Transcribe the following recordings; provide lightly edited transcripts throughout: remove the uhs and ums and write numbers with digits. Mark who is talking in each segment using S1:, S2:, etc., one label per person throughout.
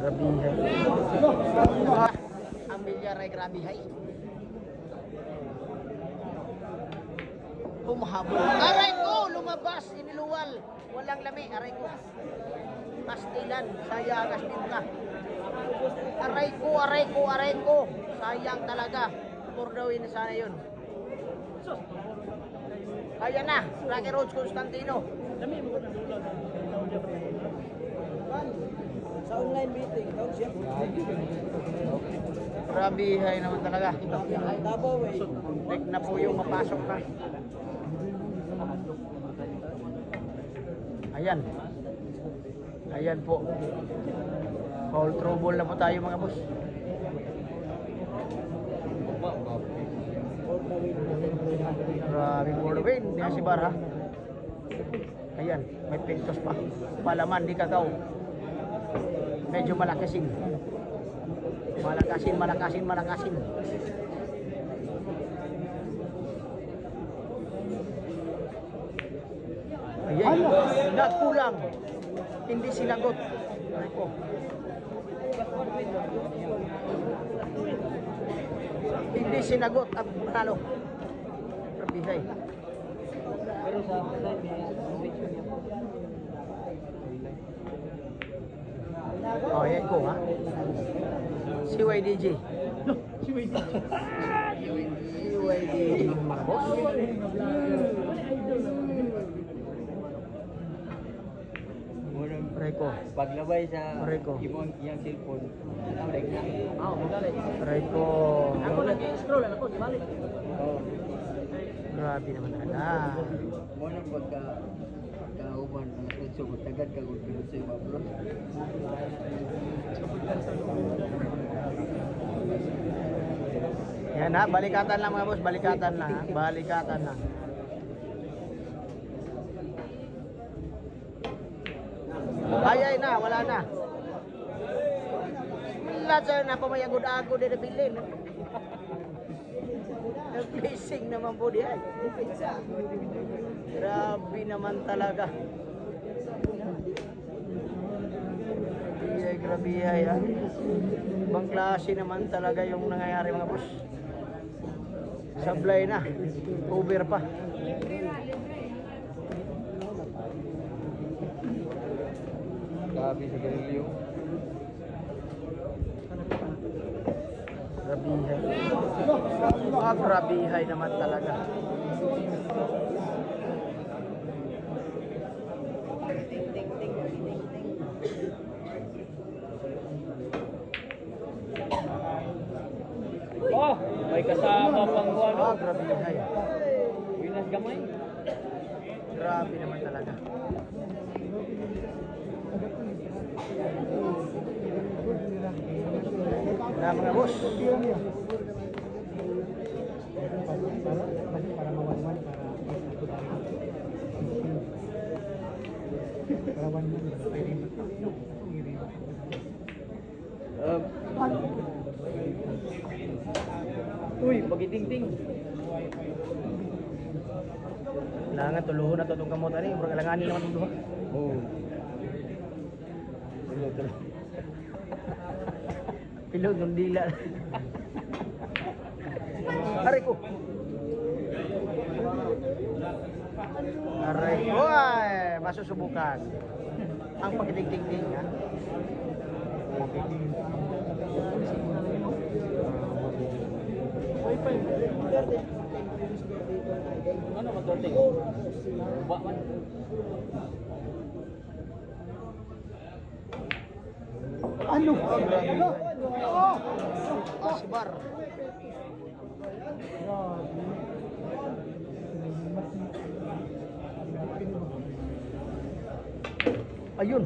S1: Grabihay. Ang bilyar ay grabihay. Humahabol. Aray ko! Lumabas! Iniluwal. Walang lami. Aray ko. Pastilan. Sayang. Astinta. Aray ko! Aray ko! Aray ko! Sayang talaga. Purdawin na sana yun. Ayan na. Rocky Roads Constantino.
S2: Sa online meeting, tawag siya.
S1: Grabihay naman talaga.
S2: Davao eh.
S1: Tek na po yung mapasok na. Ayan. Ayan po. Foul trouble na po tayo mga boss. Grabe for the win. Di na si Bar ha. Ayan. May pintos pa. Palaman di kakaw. Medyo malakasin. Malakasin. Ayan. Nagkulang. Hindi sinagot. Ay po. Hindi sinagot ang panalo. Grabihay.
S2: Pero sa online may
S1: Oh, yan ko ha. Si YDJ.
S2: si Wade.
S1: Si YDJ mga boss. Reko.
S2: Paglabay sa
S1: Reko.
S2: imong iyang cellphone, break na. Magalit.
S1: Reko.
S2: Ako nag-scroll ako, di balik. Oh.
S1: Grabe naman talaga.
S2: Mo nang kauban ang tutso ko tagad ka kung pinod sa iba bro.
S1: Yan ha, balikatan lang mga boss, balikatan lang ha. Balikatan lang. Ay na, wala na. Lahat sa'yo na pamayagod-agod din na bilin. Nag-placing naman po diyan. Grabe naman talaga. Grabe ha. Ibang klase naman talaga yung nangyayari mga boss. Sablay na. Over pa.
S2: Grabe sa Galileo.
S1: Grabihay. Grabihay naman talaga.
S2: Oh, may kasama pang ano.
S1: Grabihay.
S2: Winas gamay.
S1: Grabe naman talaga. Na mga boss.
S2: Uy, pagiting-ting.
S1: Kailangan tuluhon na itong kamutan eh. Murang alanganin naman itong duha.
S2: Oh.
S1: Pilog ng dila. Aray ko. Aray ko ay masusubukan. Ang pagiting-ting ha.
S2: Ano magdating? Ba man.
S1: Ano? Asbar. Ayun.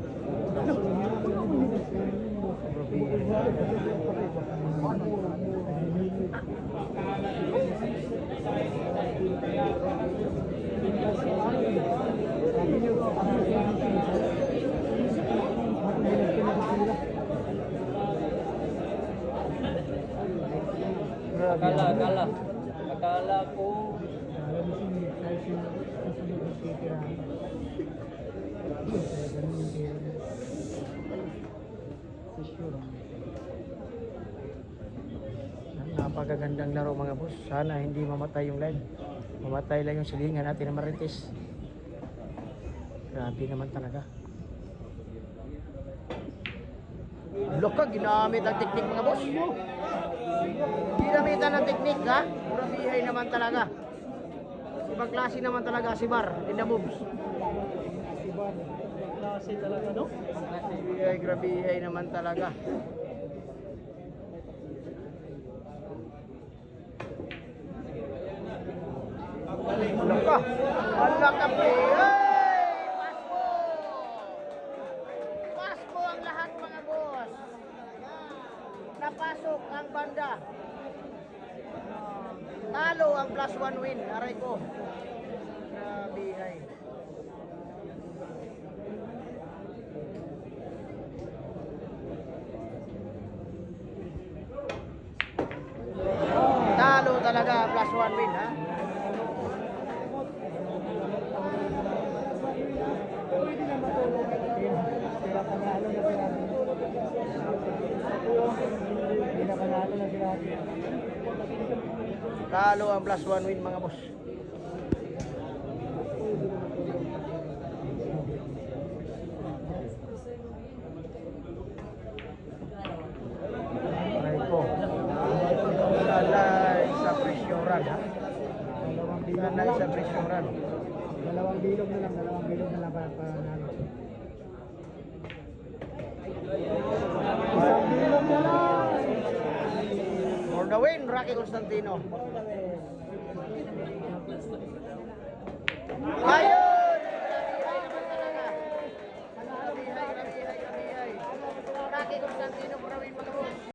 S2: Akala ko
S1: Napakagandang laro mga boss. Sana hindi mamatay yung line. Mamatay lang yung silingan natin na Marites. Grabe naman talaga. Loko, ginamit ang teknik mga boss. Ginamitan ng teknik ha. Grabihay naman talaga. Ibang klase naman talaga si Bar in the moves.
S3: Klase talaga, no?
S1: Grabihay naman talaga. Loko. Ala ka pre. Pasko. Pasko ang lahat mga boss. Napasok ang banda. Talo ang +1 win. Aray ko. Grabihay. Talo talaga +1 win ha.
S3: Sila panalo na sila. Sila panalo na sila.
S1: Talo ang +1 win mga boss. Aray ko. Sanay sa presyoran ha. Sanay sa presyoran.
S3: Dalawang bilog na lang para panalo. Isang bilog na lang.
S1: For the win, Rocky Constantino. Ayun! Grabihay naman talaga. Grabihay. Rocky Constantino for the win mga boss.